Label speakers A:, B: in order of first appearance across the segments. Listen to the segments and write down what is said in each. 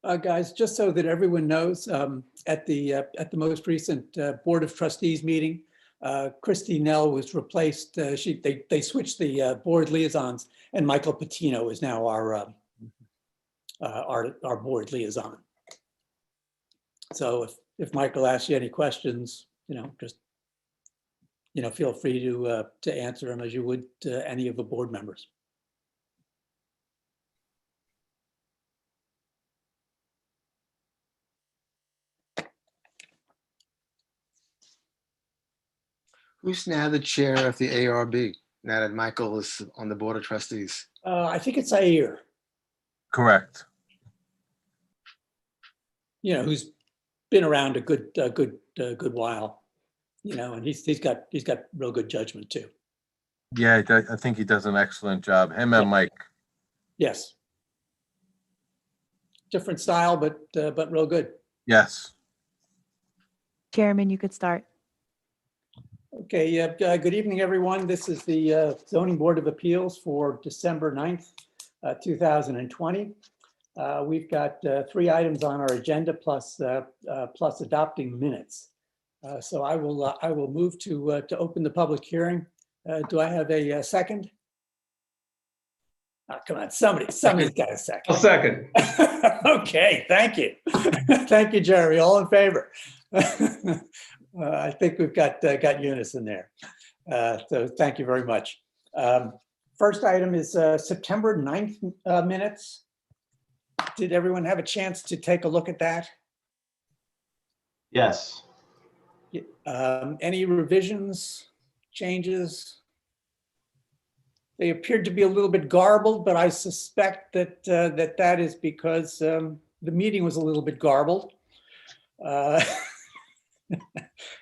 A: Guys, just so that everyone knows, at the most recent Board of Trustees meeting, Christy Nell was replaced. They switched the board liaisons, and Michael Patino is now our board liaison. So if Michael asks you any questions, just feel free to answer them as you would to any of the board members.
B: Who's now the chair of the ARB, now that Michael is on the Board of Trustees?
A: I think it's Ayer,
C: Correct.
A: who's been around a good while, and he's got real good judgment too.
C: Yeah, I think he does an excellent job. Him and Mike.
A: Yes. Different style, but real good.
C: Yes.
D: Chairman, you could start.
A: Okay, good evening, everyone. This is the Zoning Board of Appeals for December 9th, 2020. We've got 3 items on our agenda plus adopting minutes. So I will move to open the public hearing. Do I have a second? Oh, come on, somebody's got a second.
E: I'll second.
A: Okay, thank you. Thank you, Jeremy. All in favor? I think we've got unison there. So thank you very much. First item is September 9th minutes. Did everyone have a chance to take a look at that?
E: Yes.
A: Any revisions, changes? They appeared to be a little bit garbled, but I suspect that that is because the meeting was a little bit garbled.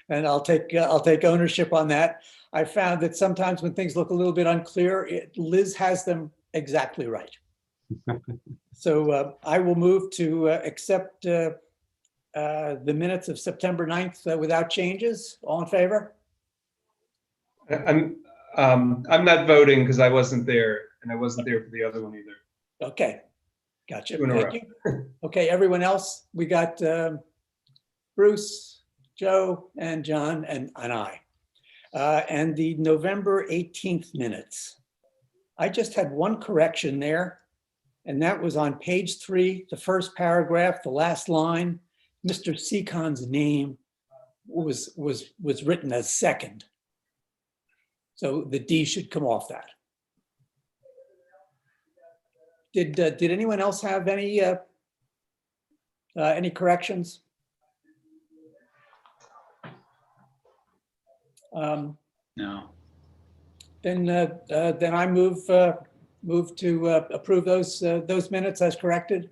A: And I'll take ownership on that. I found that sometimes when things look a little bit unclear, Liz has them exactly right. So I will move to accept the minutes of September 9th without changes. All in favor?
E: I'm not voting because I wasn't there, and I wasn't there for the other one either.
A: Okay, gotcha.
E: 2 in a row.
A: Thank you. Okay, everyone else, we got Bruce, Joe, and John, and I. And the November 18th minutes. I just had one correction there, and that was on page 3, the first paragraph, the last line. Mr. Secon's name was written as second. So the D should come off that. Did anyone else have any corrections?
E: No.
A: Then I move to approve those minutes as corrected.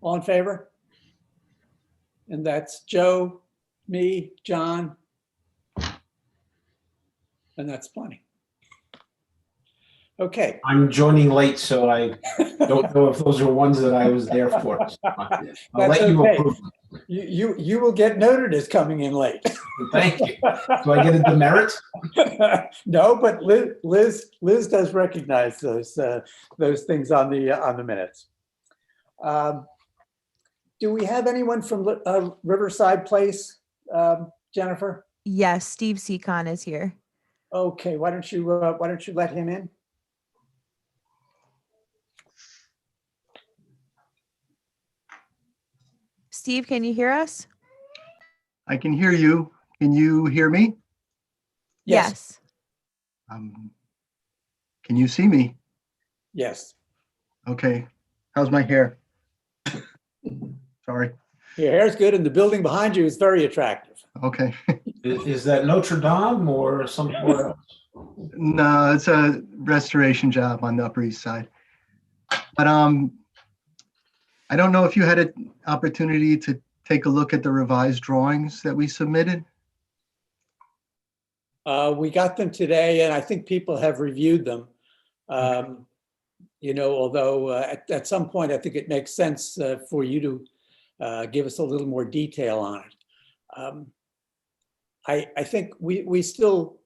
A: All in favor? And that's Joe, me, John, and that's plenty. Okay.
F: I'm joining late, so I don't know if those are ones that I was there for. So I'll
A: That's
F: let you
A: okay.
F: approve.
A: You will get noted as coming in late.
F: Thank you. Do I get a demerit?
A: No, but Liz does recognize those things on the minutes. Do we have anyone from Riverside Place, Jennifer?
D: Yes, Steve Secon is here.
A: Okay, why don't you let him in?
D: Steve, can you hear us?
G: I can hear you. Can you hear me?
D: Yes.
G: Can you see me?
A: Yes.
G: Okay. How's my hair? Sorry.
A: Your hair's good, and the building behind you is very attractive.
G: Okay.
F: Is that Notre Dame or somewhere else?
G: No, it's a restoration job on the Upper East Side. But I don't know if you had an opportunity to take a look at the revised drawings that we submitted.
A: We got them today, and I think people have reviewed them. Although at some point, I think it makes sense for you to give us a little more detail on it. I think we still,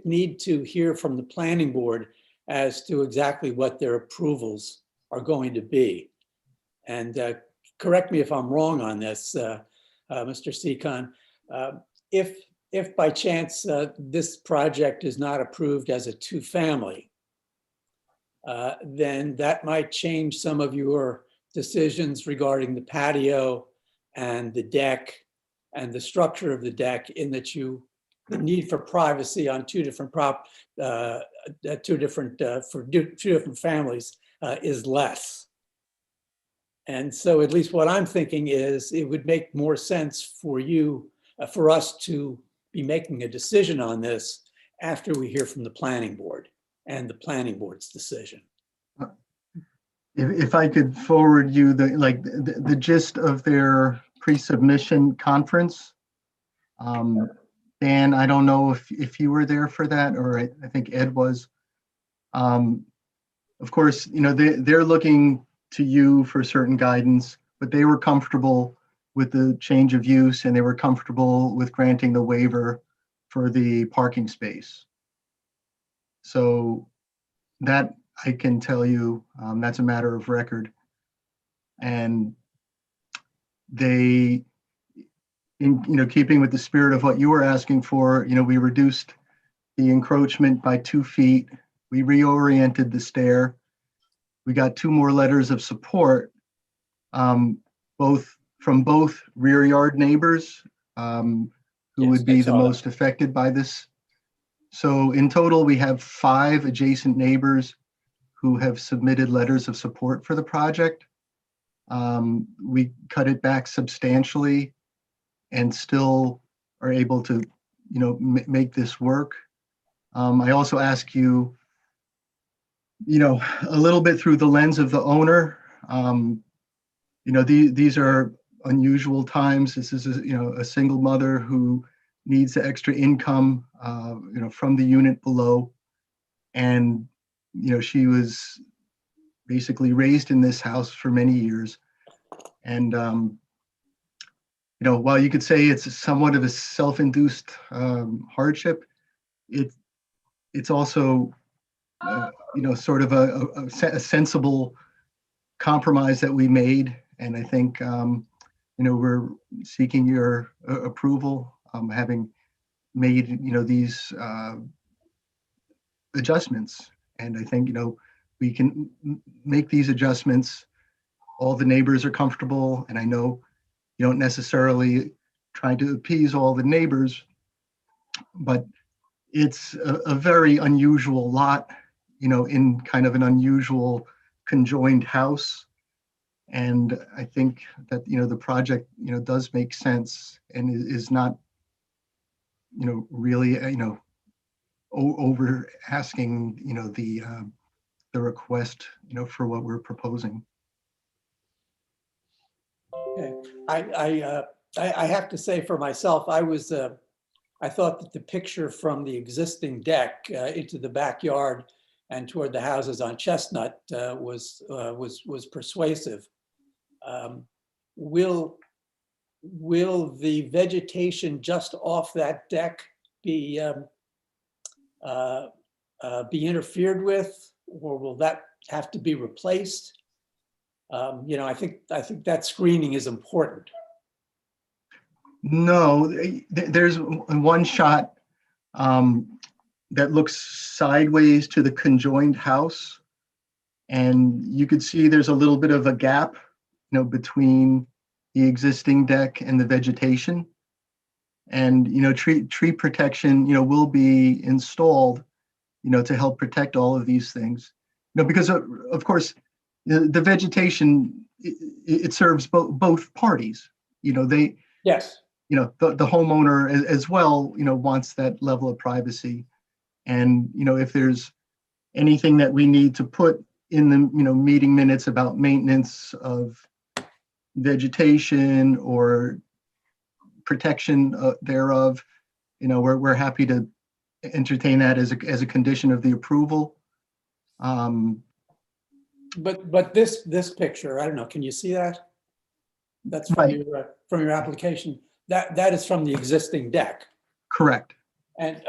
A: need to hear from the planning board as to exactly what their approvals are going to be. And correct me if I'm wrong on this, Mr. Seacon. If by chance this project is not approved as a two-family, then that might change some of your decisions regarding the patio and the deck and the structure of the deck, in that the need for privacy on two different families is less. And so at least what I'm thinking is it would make more sense for us to be making a decision on this after we hear from the planning board and the planning board's decision.
G: If I could forward you the gist of their pre-submission conference. Dan, I don't know if you were there for that, or I think Ed was. Of course, they're looking to you for certain guidance, but they were comfortable with the change of use, and they were comfortable with granting the waiver for the parking space. So that I can tell you, that's a matter of record. And they, in keeping with the spirit of what you were asking for, we reduced the encroachment by 2 feet. We reoriented the stair. We got 2 more letters of support, from both rear yard neighbors, who
A: Yes,
G: would be
A: I
G: the
A: saw that.
G: most affected by this. So in total, we have 5 adjacent neighbors who have submitted letters of support for the project. We cut it back substantially and still are able to, make this work. I also ask you, a little bit through the lens of the owner. These are unusual times. This is a single mother who needs the extra income, from the unit below. And, she was basically raised in this house for many years. And, while you could say it's somewhat of a self-induced hardship, it's also, sort of a sensible compromise that we made. And I think, we're seeking your approval, having made, these adjustments. And I think, we can make these adjustments. All the neighbors are comfortable. And I know you don't necessarily try to appease all the neighbors, but it's a very unusual lot, in kind of an unusual conjoined house. And I think that, the project, does make sense and is not, really, over asking, the request, for what we're proposing.
A: Okay. I have to say for myself, I thought that the picture from the existing deck into the backyard and toward the houses on Chestnut was persuasive. Will the vegetation just off that deck be interfered with, or will that have to be replaced? I think that screening is important.
G: No, there's one shot that looks sideways to the conjoined house. And you could see there's a little bit of a gap, between the existing deck and the vegetation. And, tree protection, will be installed, to help protect all of these things. Because of course, the vegetation, it serves both parties.
A: Yes.
G: The homeowner as well, wants that level of privacy. And, if there's anything that we need to put in the, meeting minutes about maintenance of vegetation or protection thereof, we're happy to entertain that as a condition of the approval.
A: But this picture, I don't know, can you see that? That's from
G: Right.
A: your application. That is from the existing deck.
G: Correct.
A: And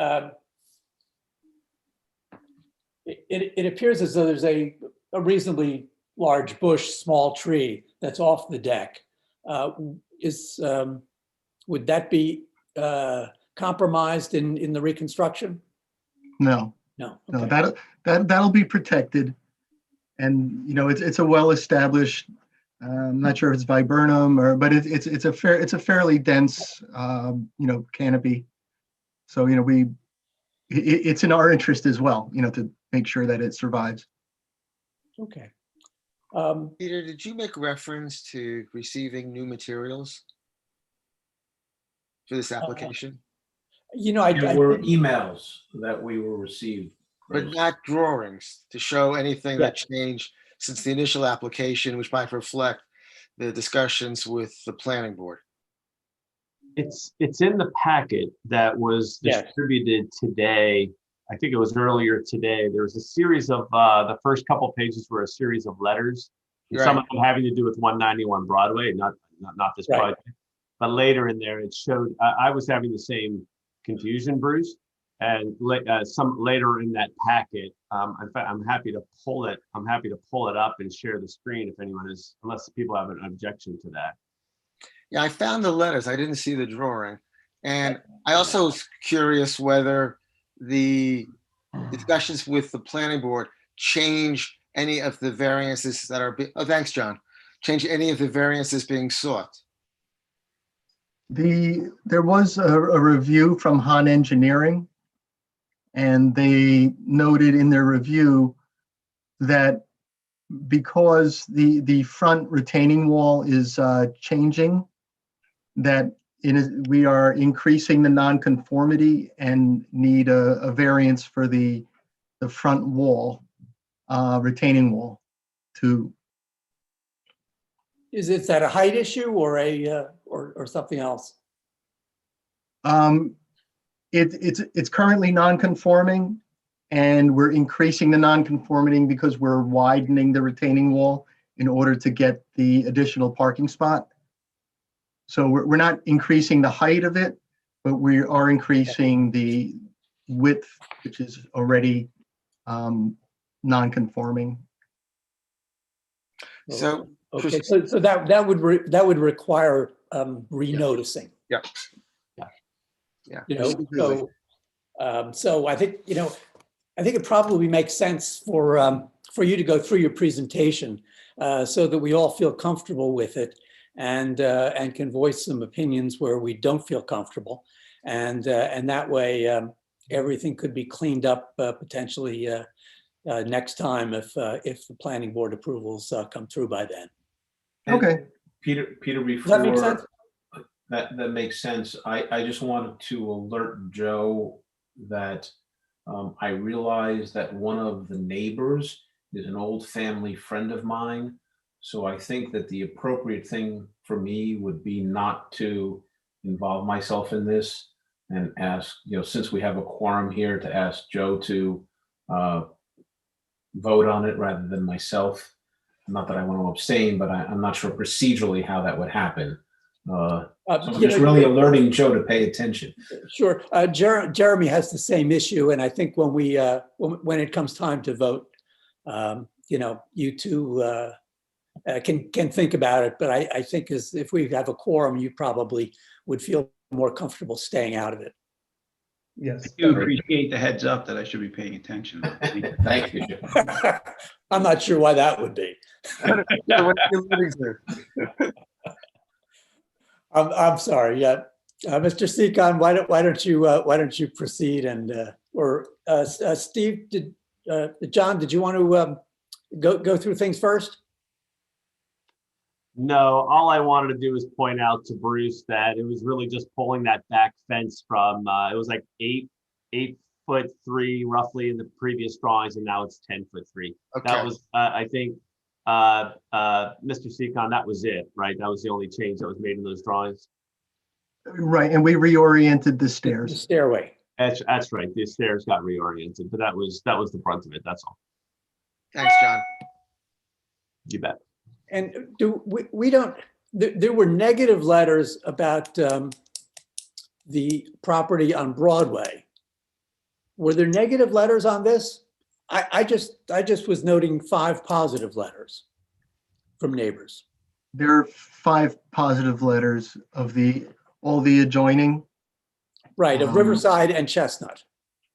A: it appears as though there's a reasonably large bush, small tree that's off the deck. Would that be compromised in the reconstruction?
G: No,
A: No.
G: no,
A: Okay.
G: that'll be protected. And, it's a well-established, I'm not sure if it's viburnum but it's a fairly dense, canopy. So, it's in our interest as well, to make sure that it survives.
A: Okay.
B: Peter, did you make reference to receiving new materials for this application?
F: There were emails that we will receive.
B: But not drawings to show anything that changed since the initial application, which might reflect the discussions with the planning board.
H: It's in the packet that was
A: Yes.
H: distributed today. I think it was earlier today. There was a series of, the first couple pages were a series of letters. And some of them having to do with 191 Broadway, not this
A: Right.
H: project. But later in there, it showed, I was having the same confusion, Bruce. And some later in that packet, in fact, I'm happy to pull it. I'm happy to pull it up and share the screen if anyone is, unless people have an objection to that.
B: Yeah, I found the letters. I didn't see the drawing. And I also was curious whether the discussions with the planning board change any of the variances that are, thanks, John. Change any of the variances being sought.
G: There was a review from Han Engineering, and they noted in their review that because the front retaining wall is changing, that we are increasing the nonconformity and need a variance for the front wall, retaining wall to.
A: Is that a height issue or or something else?
G: It's currently non-conforming, and we're increasing the non-conformity because we're widening the retaining wall in order to get the additional parking spot. So we're not increasing the height of it, but we are increasing the width, which is already non-conforming.
B: So,
A: Okay, so that would require renoticing.
B: yeah.
A: So I think, I think it probably makes sense for you to go through your presentation so that we all feel comfortable with it and can voice some opinions where we don't feel comfortable. And that way everything could be cleaned up potentially next time if the planning board approvals come through by then.
G: Okay.
F: Peter,
A: Does that make sense?
F: That makes sense. I just wanted to alert Joe that I realized that one of the neighbors is an old family friend of mine. So I think that the appropriate thing for me would be not to involve myself in this and ask, since we have a quorum here, to ask Joe to vote on it rather than myself. Not that I want to abstain, but I'm not sure procedurally how that would happen. So I'm just really alerting Joe to pay attention.
A: Sure. Jeremy has the same issue, and I think when we when it comes time to vote, you two can think about it. But I think if we have a quorum, you probably would feel more comfortable staying out of it.
E: Yes.
I: I do appreciate the heads up that I should be paying attention.
F: Thank you, Joe.
A: I'm not sure why that would be.
B: So what are you alluding to?
A: I'm sorry. Yeah, Mr. Seacon, why don't you proceed and or Steve, John, did you want to go through things first?
H: No, all I wanted to do was point out to Bruce that it was really just pulling that back fence from, it was like 8'3" roughly in the previous drawings, and now it's 10'3".
B: Okay.
H: That was, I think, Mr. Seacon, that was it, right? That was the only change that was made in those drawings.
G: Right, and we reoriented the
A: The
G: stairs.
A: stairway.
H: That's right. The stairs got reoriented, but that was the brunt of it. That's all.
B: Thanks, John.
H: You bet.
A: And we don't, there were negative letters about the property on Broadway. Were there negative letters on this? I just was noting 5 positive letters from neighbors.
G: There are 5 positive letters of all the adjoining,
A: Right, of Riverside and Chestnut.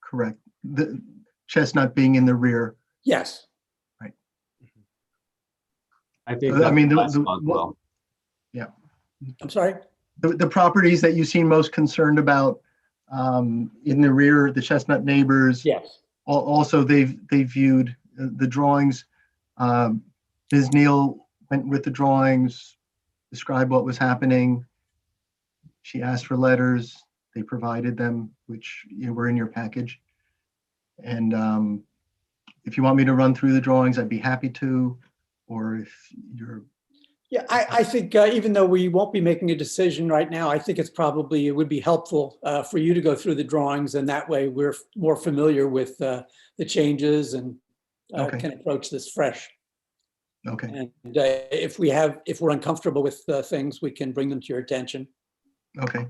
G: correct. The Chestnut being in the rear.
A: Yes,
H: I think
G: I
H: that's
G: mean,
H: possible as well.
A: I'm sorry.
G: The properties that you seem most concerned about in the rear, the Chestnut neighbors,
A: Yes.
G: also they viewed the drawings. Ms. Neal went with the drawings, described what was happening. She asked for letters. They provided them, which were in your package. And if you want me to run through the drawings, I'd be happy to. Or if you're,
A: Yeah, I think even though we won't be making a decision right now, I think it would be helpful for you to go through the drawings, and that way we're more familiar with the changes and
G: Okay.
A: can approach this fresh.
G: okay,
A: And if we're uncomfortable with things, we can bring them to your attention.
G: okay.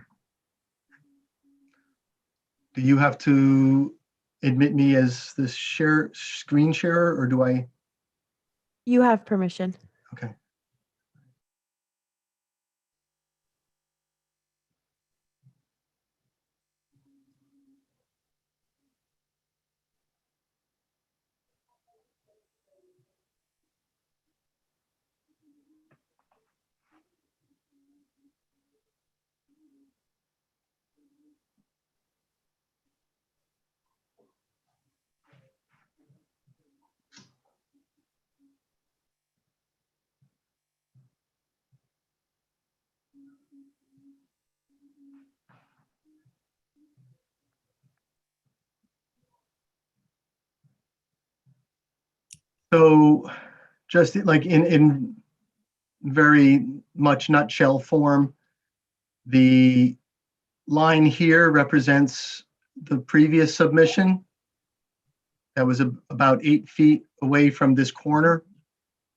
G: Do you have to admit me as the screen sharer, or do I?
D: You have permission.
G: Okay. So just like in very much nutshell form, the line here represents the previous submission that was about 8 feet away from this corner,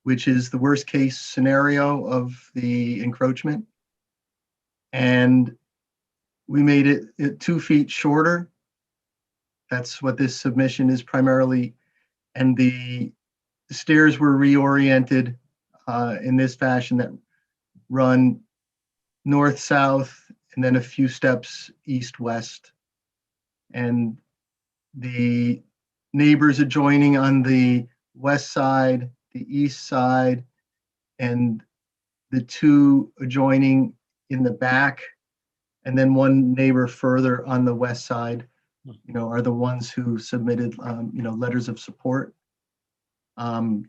G: which is the worst case scenario of the encroachment. And we made it 2 feet shorter. That's what this submission is primarily. And the stairs were reoriented in this fashion that run north-south and then a few steps east-west. And the neighbors adjoining on the west side, the east side, and the 2 adjoining in the back, and then one neighbor further on the west side, are the ones who submitted, letters of support.
A: And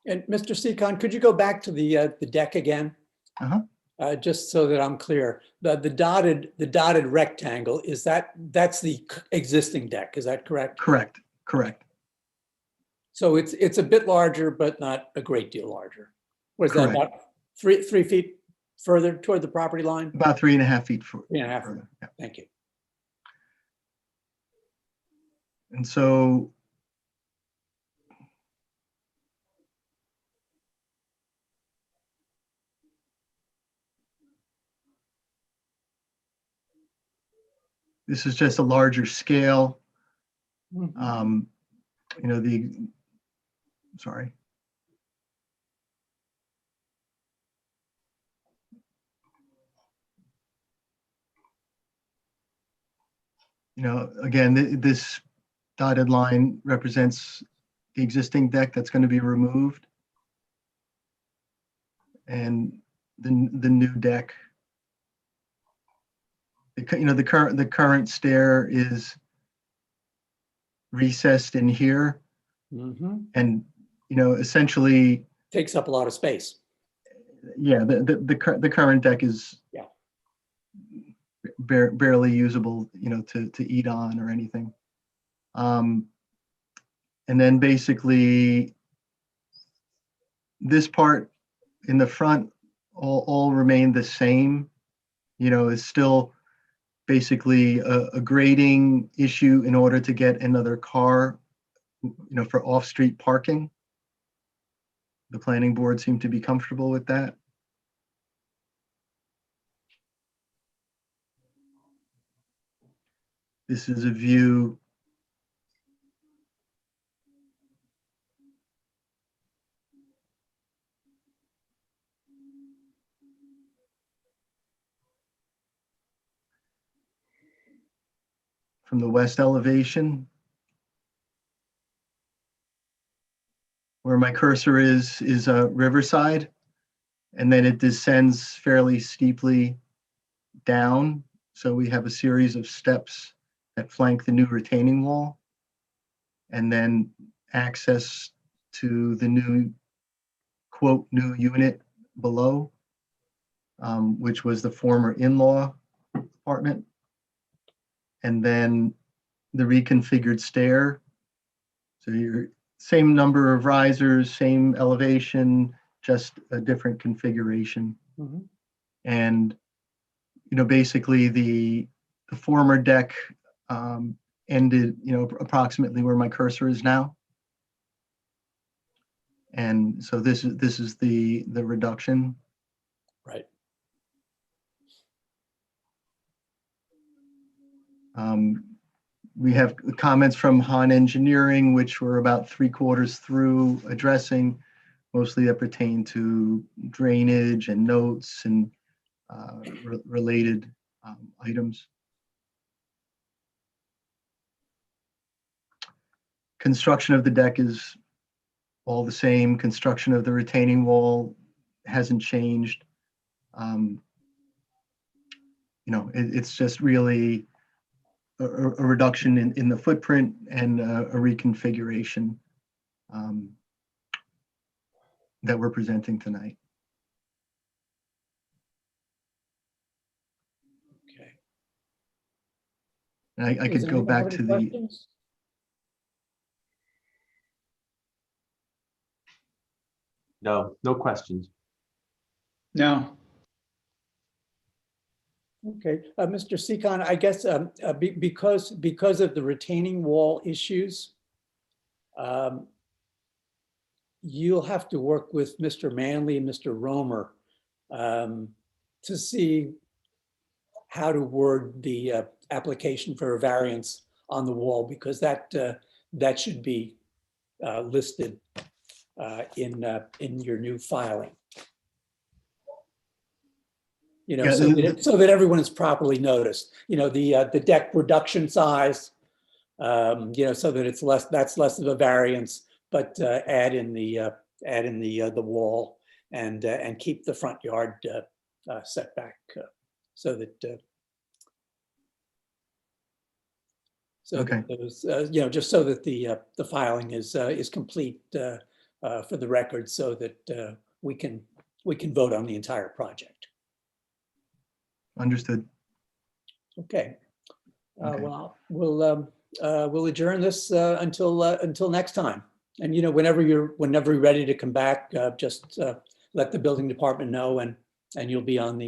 A: Mr. Seacon, could you go back to the deck again?
G: Uh-huh.
A: Just so that I'm clear, the dotted rectangle, that's the existing deck, is that correct?
G: Correct.
A: So it's a bit larger, but not a great deal larger. Was that
G: Correct.
A: about 3 feet further toward the property line?
G: About 3.5 feet.
A: 3.5.
G: further. Yeah.
A: Thank you.
G: And so this is just a larger scale. Sorry. Again, this dotted line represents the existing deck that's going to be removed. And the new deck. The current stair is recessed in here, and essentially
A: Takes up a lot of space.
G: yeah, the current deck is barely usable, to eat on or anything. And then basically this part in the front all remain the same. Is still basically a grading issue in order to get another car, for off-street parking. The planning board seemed to be comfortable with that. This is a view from the west elevation. Where my cursor is Riverside, and then it descends fairly steeply down. So we have a series of steps that flank the new retaining wall, and then access to the new, quote, new unit below, which was the former in-law apartment. And then the reconfigured stair. So your same number of risers, same elevation, just a different configuration.
A: Mhm.
G: And, basically the former deck ended, approximately where my cursor is now. And so this is the reduction.
A: Right.
G: We have comments from Han Engineering, which were about 3/4 through addressing, mostly that pertain to drainage and notes and related items. Construction of the deck is all the same. Construction of the retaining wall hasn't changed. It's just really a reduction in the footprint and a reconfiguration that we're presenting tonight.
A: Okay.
G: And I
A: Does
G: could go
A: anyone have
G: back
A: any
G: to the,
A: questions?
H: No, no questions.
I: No,
A: Okay, Mr. Seacon, I guess because of the retaining wall issues, you'll have to work with Mr. Manley and Mr. Romer to see how to word the application for a variance on the wall, because that should be listed in your new filing.
G: Yeah,
A: So that everyone is properly noticed. The deck reduction size, so that it's that's less of a variance, but add in the wall and keep the front yard setback so that
G: Okay.
A: those, just so that the filing is complete for the record, so that we can vote on the entire project.
G: understood.
A: Okay.
G: Okay.
A: Well, we'll adjourn this until next time. And whenever you're ready to come back, just let the building department know, and you'll be on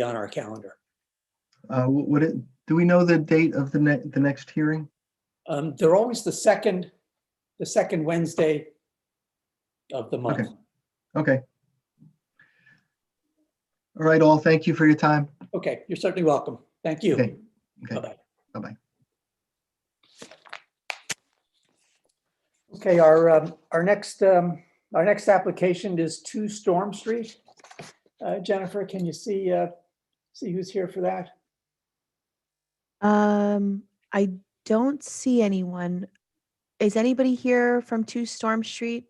A: our calendar.
G: Do we know the date of the next hearing?
A: They're always the second Wednesday of the month.
G: Okay. All right, all. Thank you for your time.
A: Okay, you're certainly welcome. Thank you.
G: Okay. Okay.
A: Bye-bye.
G: Bye-bye.
A: Okay, our next application is 2 Storm Street. Jennifer, can you see who's here for that?
D: I don't see anyone. Is anybody here from 2 Storm Street?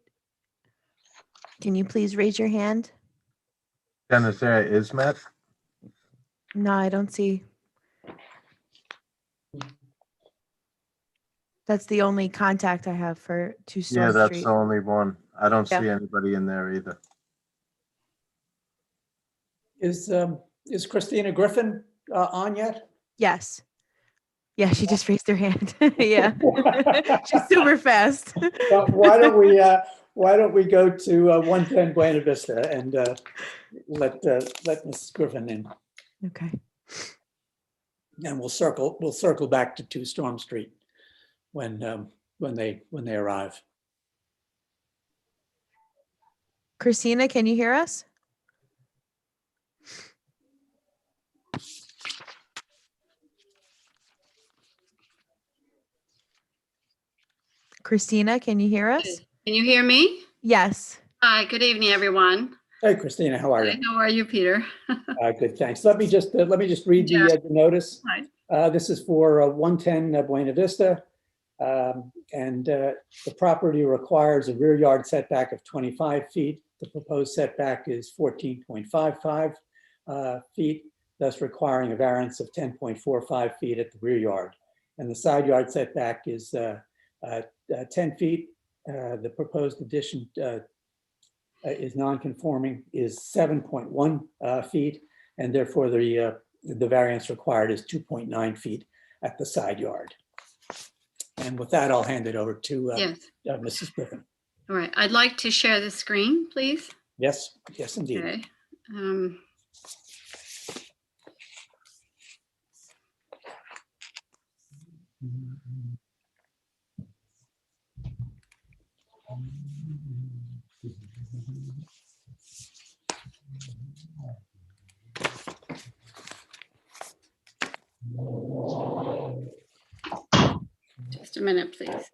D: Can you please raise your hand?
C: Dennis, there is Matt.
D: No, I don't see. That's the only contact I have for 2
C: Yeah,
D: Storm
C: that's
D: Street.
C: the only one. I don't
D: Yeah.
C: see anybody in there either.
A: Is Christina Griffin on yet?
D: Yes. Yeah, she just raised her hand. Yeah. She's super fast.
A: Well, why don't we go to 110 Buena Vista and let Mrs. Griffin in,
D: Okay.
A: and we'll circle back to 2 Storm Street when they arrive.
D: Christina, can you hear us? Christina, can you hear us?
J: Can you hear me?
D: Yes.
J: Hi, good evening, everyone.
A: Hey, Christina, how are
J: Hi,
A: you?
J: how are you, Peter?
A: Good, thanks. Let me just read the notice.
J: Hi.
A: This is for 110 Buena Vista. And the property requires a rear yard setback of 25 feet. The proposed setback is 14.55 feet, thus requiring a variance of 10.45 feet at the rear yard. And the side yard setback is 10 feet. The proposed addition is non-conforming, is 7.1 feet, and therefore the variance required is 2.9 feet at the side yard. And with that, I'll hand it over to
J: Yes.
A: Mrs. Griffin.
J: All right. I'd like to share the screen, please.
A: Yes, yes, indeed.
J: Okay. Just a minute, please.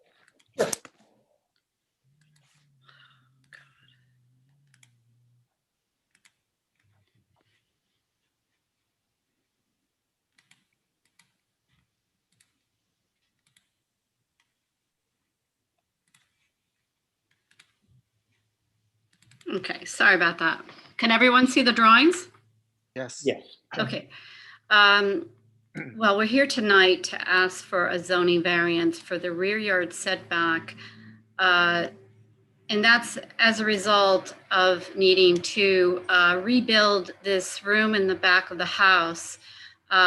J: Okay, sorry about that. Can everyone see the drawings?
B: Yes.
A: Yes.
J: Okay. Well, we're here tonight to ask for a zoning variance for the rear yard setback. And that's as a result of needing to rebuild this room in the back of the house,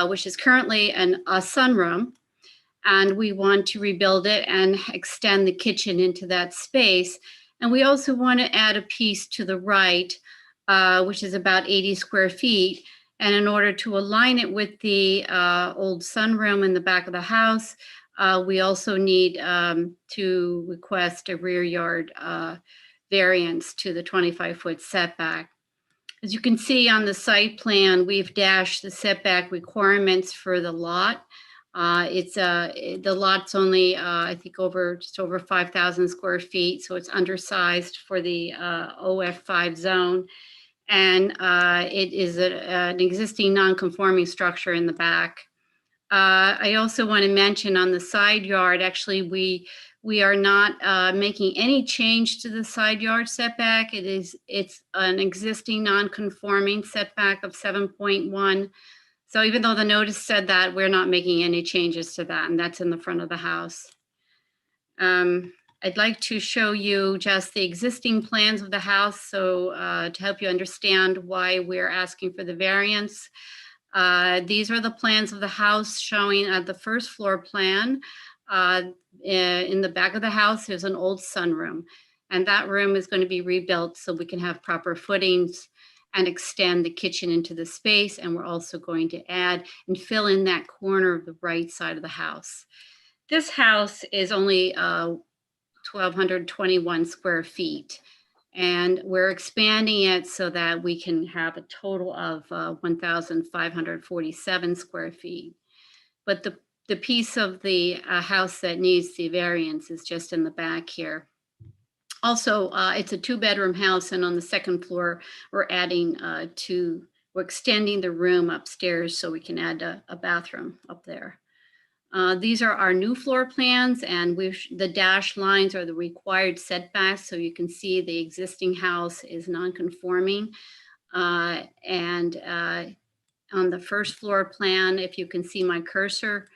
J: which is currently a sunroom. And we want to rebuild it and extend the kitchen into that space. And we also want to add a piece to the right, which is about 80 square feet. And in order to align it with the old sunroom in the back of the house, we also need to request a rear yard variance to the 25-foot setback. As you can see on the site plan, we've dashed the setback requirements for the lot. The lot's only, I think, just over 5,000 square feet, so it's undersized for the OF5 zone. And it is an existing non-conforming structure in the back. I also want to mention on the side yard, actually, we are not making any change to the side yard setback. It's an existing non-conforming setback of 7.1. So even though the notice said that, we're not making any changes to that, and that's in the front of the house. I'd like to show you just the existing plans of the house, so to help you understand why we're asking for the variance. These are the plans of the house showing at the first floor plan. In the back of the house, there's an old sunroom, and that room is going to be rebuilt so we can have proper footings and extend the kitchen into the space. And we're also going to add and fill in that corner of the right side of the house. This house is only 1,221 square feet. And we're expanding it so that we can have a total of 1,547 square feet. But the piece of the house that needs the variance is just in the back here. Also, it's a 2-bedroom house, and on the second floor, we're extending the room upstairs so we can add a bathroom up there. These are our new floor plans, and the dashed lines are the required setbacks, so you can see the existing house is non-conforming. And on the first floor plan, if you can see my cursor,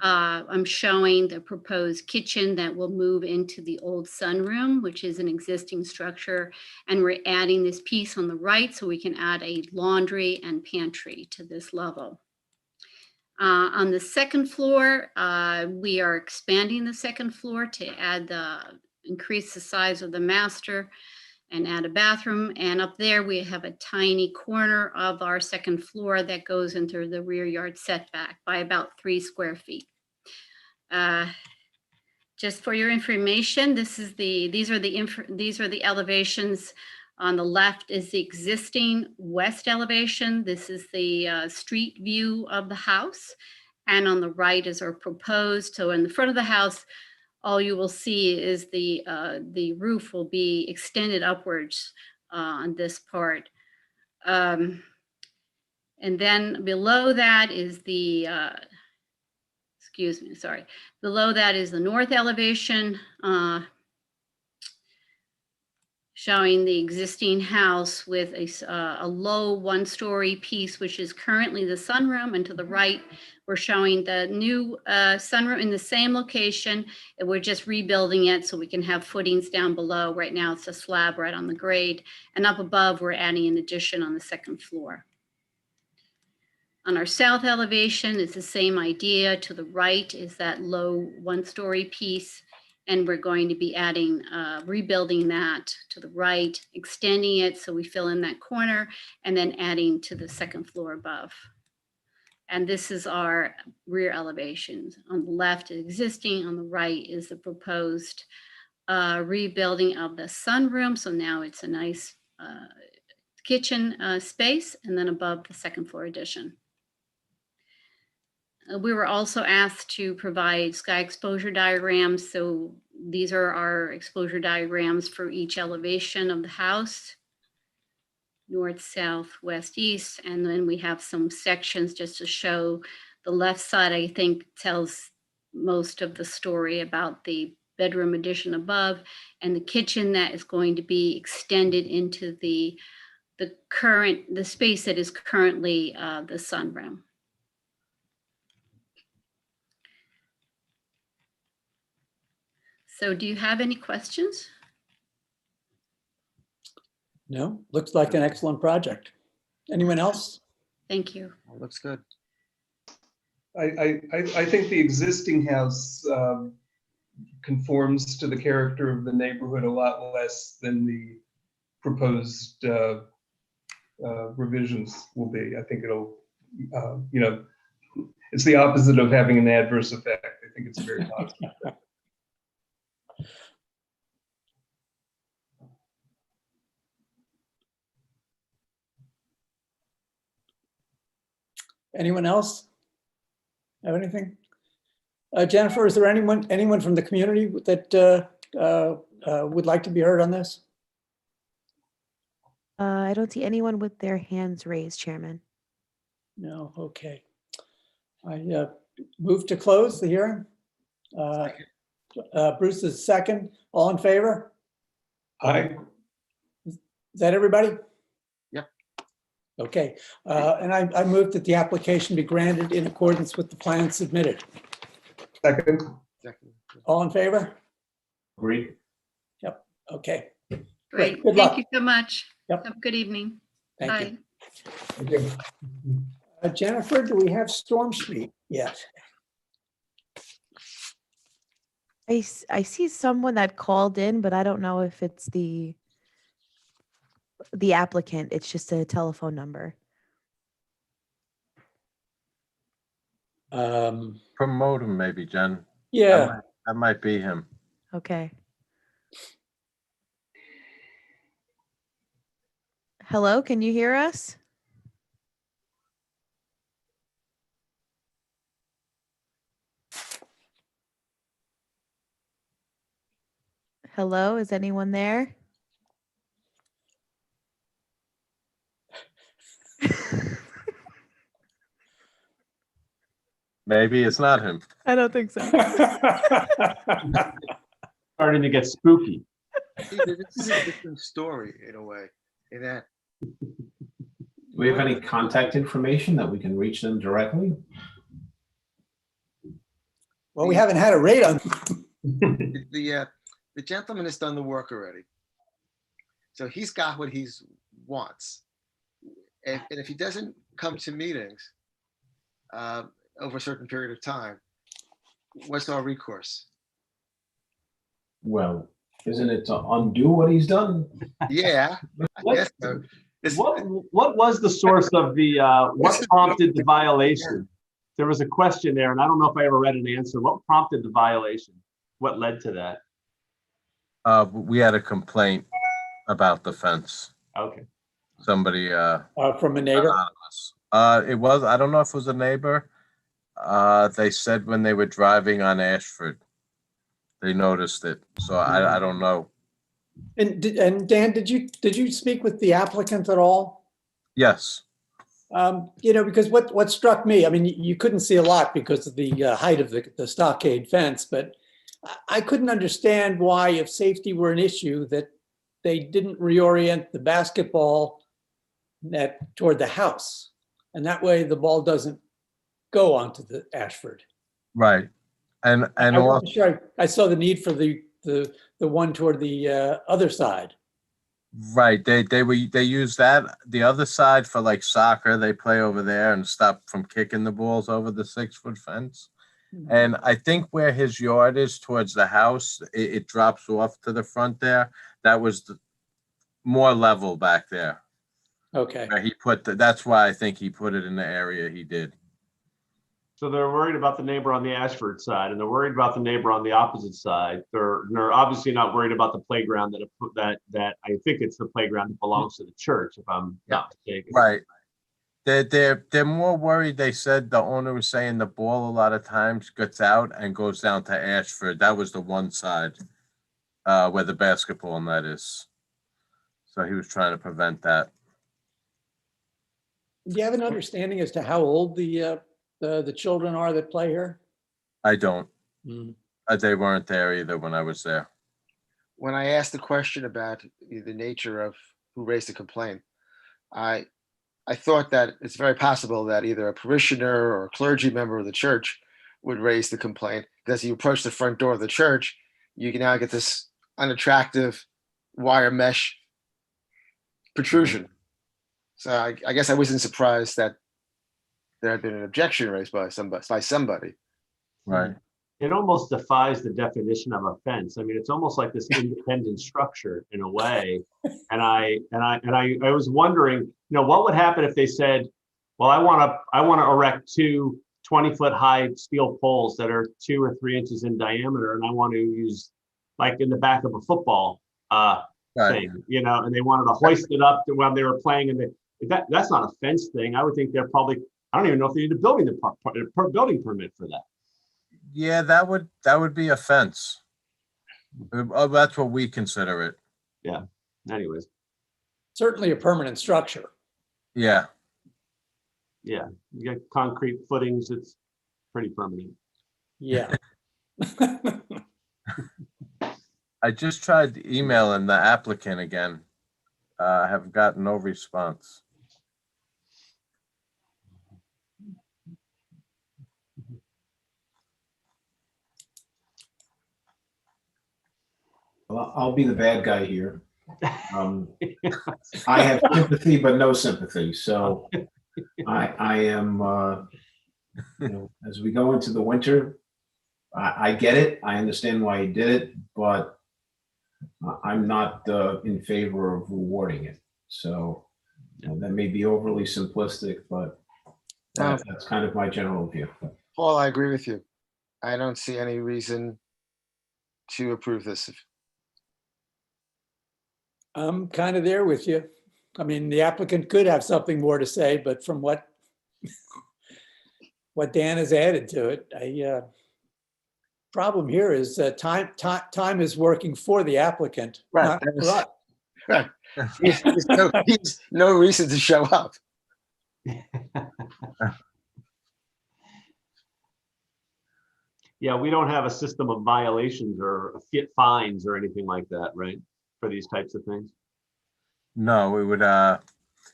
J: I'm showing the proposed kitchen that will move into the old sunroom, which is an existing structure. And we're adding this piece on the right so we can add a laundry and pantry to this level. On the second floor, we are expanding the second floor to increase the size of the master and add a bathroom. And up there, we have a tiny corner of our second floor that goes into the rear yard setback by about 3 square feet. Just for your information, these are the elevations. On the left is the existing west elevation. This is the street view of the house. And on the right is our proposed. So in the front of the house, all you will see is the roof will be extended upwards on this part. And then below that is the excuse me, sorry. Below that is the north elevation, showing the existing house with a low one-story piece, which is currently the sunroom. And to the right, we're showing the new sunroom in the same location. And we're just rebuilding it so we can have footings down below. Right now, it's a slab right on the grade. And up above, we're adding an addition on the second floor. On our south elevation, it's the same idea. To the right is that low one-story piece. And we're going to be adding, rebuilding that to the right, extending it so we fill in that corner, and then adding to the second floor above. And this is our rear elevations. On the left is existing, on the right is the proposed rebuilding of the sunroom. So now it's a nice kitchen space, and then above the second floor addition. We were also asked to provide sky exposure diagrams. So these are our exposure diagrams for each elevation of the house: north, south, west, east. And then we have some sections just to show the left side, I think, tells most of the story about the bedroom addition above and the kitchen that is going to be extended into the space that is currently the sunroom. So do you have any questions?
A: No, looks like an excellent project. Anyone else?
J: Thank you.
B: Looks good.
E: I think the existing house conforms to the character of the neighborhood a lot less than the proposed revisions will be. I think it'll, it's the opposite of having an adverse effect. I think it's very positive.
A: Anyone else have anything? Jennifer, is there anyone from the community that would like to be heard on this?
D: I don't see anyone with their hands raised, Chairman.
A: No, okay. I move to close the hearing. Bruce is second. All in favor?
E: Aye.
A: Is that everybody?
B: Yep.
A: Okay, and I move that the application be granted in accordance with the plan submitted.
E: Second.
B: Second.
A: All in favor?
F: Agreed.
A: Okay,
J: Great.
A: Good luck.
J: Thank you so much.
A: Yep.
J: Have a good evening.
A: thank
J: Bye.
A: you.
E: Thank you.
A: Jennifer, do we have Storm Street yet?
D: I see someone that called in, but I don't know if it's the applicant. It's just a telephone number.
C: Promote him maybe, Jen.
A: Yeah,
C: That might be him.
D: Okay. Hello, can you hear us? Hello, is anyone there?
C: Maybe it's not him.
D: I don't think so.
H: Starting to get spooky.
B: See, this is a different story in a way. In that,
F: Do we have any contact information that we can reach them directly?
A: well, we haven't had a rate on.
B: the gentleman has done the work already, so he's got what he wants. And if he doesn't come to meetings over a certain period of time, what's our recourse?
F: Well, isn't it to undo what he's done?
B: Yeah, I
H: What-
B: guess so. This-
H: What was the source of the, what prompted the violation? There was a question there, and I don't know if I ever read an answer. What prompted the violation? What led to that?
C: We had a complaint about the fence.
H: Okay.
C: Somebody,
A: From a neighbor?
C: anonymous. It was, I don't know if it was a neighbor. They said when they were driving on Ashford, they noticed it. So I don't know.
A: And Dan, did you speak with the applicant at all?
C: Yes,
A: Because what struck me, I mean, you couldn't see a lot because of the height of the stockade fence, but I couldn't understand why, if safety were an issue, that they didn't reorient the basketball net toward the house. And that way the ball doesn't go onto the Ashford.
C: Right. And
A: I
C: also,
A: wasn't sure I saw the need for the one toward the other side.
C: right, they use that, the other side for like soccer, they play over there and stop from kicking the balls over the 6-foot fence. And I think where his yard is towards the house, it drops off to the front there. That was more level back there.
A: Okay.
C: Where he put that's why I think he put it in the area he did.
H: So they're worried about the neighbor on the Ashford side, and they're worried about the neighbor on the opposite side. They're obviously not worried about the playground that I think it's the playground that belongs to the church, if I'm not mistaken.
C: Right. They're more worried. They said the owner was saying the ball a lot of times gets out and goes down to Ashford. That was the one side where the basketball net is. So he was trying to prevent that.
A: Do you have an understanding as to how old the children are that play here?
C: I don't.
A: Mm.
C: They weren't there either when I was there.
B: When I asked the question about the nature of who raised the complaint, I thought that it's very possible that either a parishioner or a clergy member of the church would raise the complaint, because you approach the front door of the church, you can now get this unattractive wire mesh protrusion. So I guess I wasn't surprised that there had been an objection raised by somebody.
C: Right.
H: It almost defies the definition of a fence. I mean, it's almost like this independent structure in a way. And I was wondering, what would happen if they said, well, I want to erect two 20-foot high steel poles that are 2 or 3 inches in diameter, and I want to use like in the back of a football thing, and they wanted to hoist it up when they were playing, and that's not a fence thing. I would think they're probably, I don't even know if they need a building permit for that.
C: Yeah, that would be a fence. That's what we consider it.
H: Yeah. Anyways.
A: Certainly a permanent structure.
C: Yeah.
H: Yeah. You got concrete footings. It's pretty permanent.
A: Yeah.
C: I just tried emailing the applicant again. I have gotten no response.
F: Well, I'll be the bad guy here. I have sympathy, but no sympathy. So I am, as we go into the winter, I get it. I understand why he did it, but I'm not in favor of rewarding it. So that may be overly simplistic, but that's kind of my general view.
B: Paul, I agree with you. I don't see any reason to approve this.
A: I'm kind of there with you. I mean, the applicant could have something more to say, but from what Dan has added to it, problem here is time is working for the applicant,
B: Right.
A: not for us.
B: Right. He's no reason to show up.
H: Yeah, we don't have a system of violations or fines or anything like that, right? For these types of things.
C: No, we would,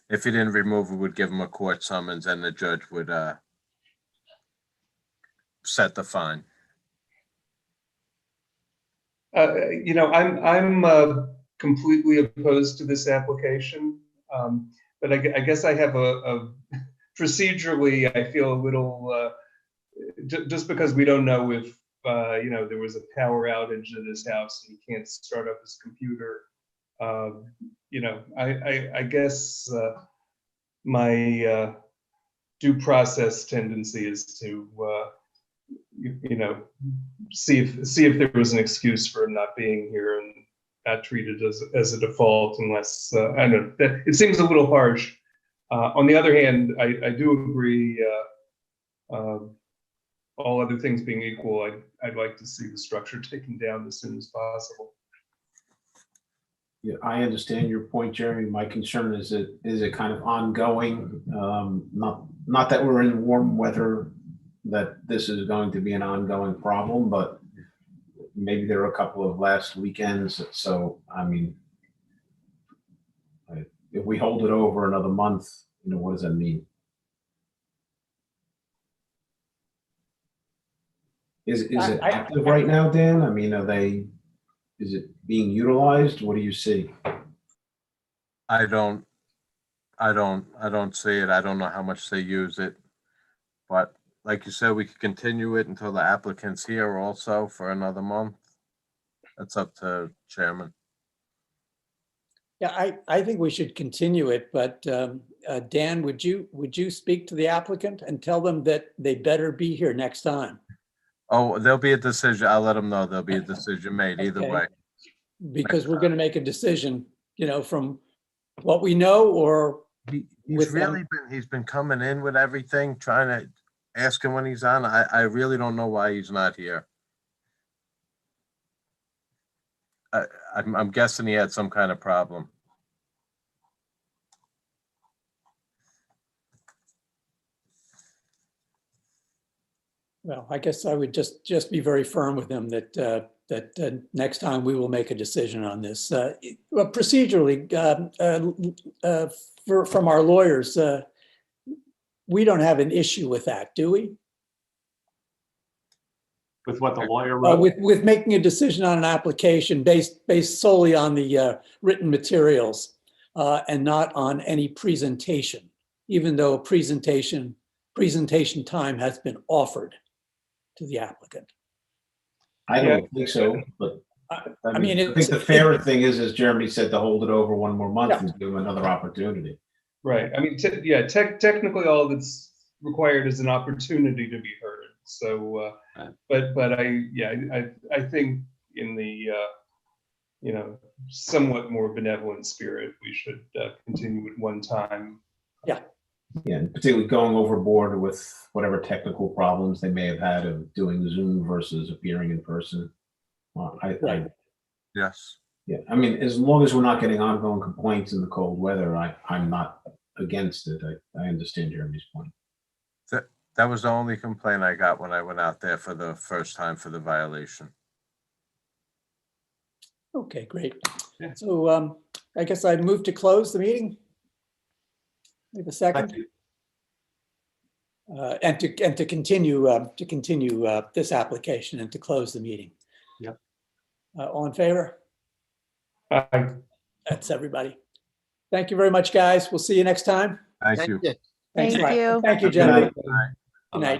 C: if he didn't remove it, we'd give him a court summons and the judge would set the fine.
E: I'm completely opposed to this application, but I guess I have a procedurally, I feel a little, just because we don't know if, there was a power outage at his house and he can't start up his computer. I guess my due process tendency is to, see if there was an excuse for him not being here and not treated as a default unless, I don't know, it seems a little harsh. On the other hand, I do agree, all other things being equal, I'd like to see the structure taken down as soon as possible.
F: Yeah, I understand your point, Jeremy. My concern is it kind of ongoing? Not that we're in warm weather, that this is going to be an ongoing problem, but maybe there are a couple of last weekends. So, I mean, if we hold it over another month, what does that mean? Is it active right now, Dan? I mean, is it being utilized? What do you see?
C: I don't see it. I don't know how much they use it. But like you said, we could continue it until the applicant's here also for another month. That's up to chairman.
A: Yeah, I think we should continue it, but Dan, would you speak to the applicant and tell them that they better be here next time?
C: Oh, there'll be a decision. I'll let them know there'll be a decision made either
A: Okay.
C: way.
A: Because we're going to make a decision, from what we know or
C: He's
A: with them.
C: really he's been coming in with everything, trying to ask him when he's on. I really don't know why he's not here. I'm guessing he had some kind of problem.
A: Well, I guess I would just be very firm with them that next time we will make a decision on this. Well, procedurally, from our lawyers, we don't have an issue with that, do we?
H: With what the lawyer wrote?
A: With making a decision on an application based solely on the written materials and not on any presentation, even though presentation time has been offered to the applicant.
F: I don't think so, but
A: I mean,
F: I think the fair thing is, as Jeremy said, to hold it over one more month
A: Yeah.
F: and give him another opportunity.
E: Right. I mean, technically, all that's required is an opportunity to be heard. So, but I think in the somewhat more benevolent spirit, we should continue at one time.
F: Yeah, and particularly going overboard with whatever technical problems they may have had of doing Zoom versus appearing in person.
C: Yes.
F: Yeah, I mean, as long as we're not getting ongoing complaints in the cold weather, I'm not against it. I understand Jeremy's point.
C: That was the only complaint I got when I went out there for the first time for the violation.
A: Okay, great.
E: Yeah.
A: So I guess I move to close the meeting. Maybe a second. And to continue this application and to close the meeting.
H: Yep.
A: All in favor?
E: Aye.
A: That's everybody. Thank you very much, guys. We'll see you next time.
C: Thank you.
A: Thanks a
D: Thank
A: lot.
D: you.
A: Thank you,
F: Good
A: gentlemen.
F: night.
A: Good night.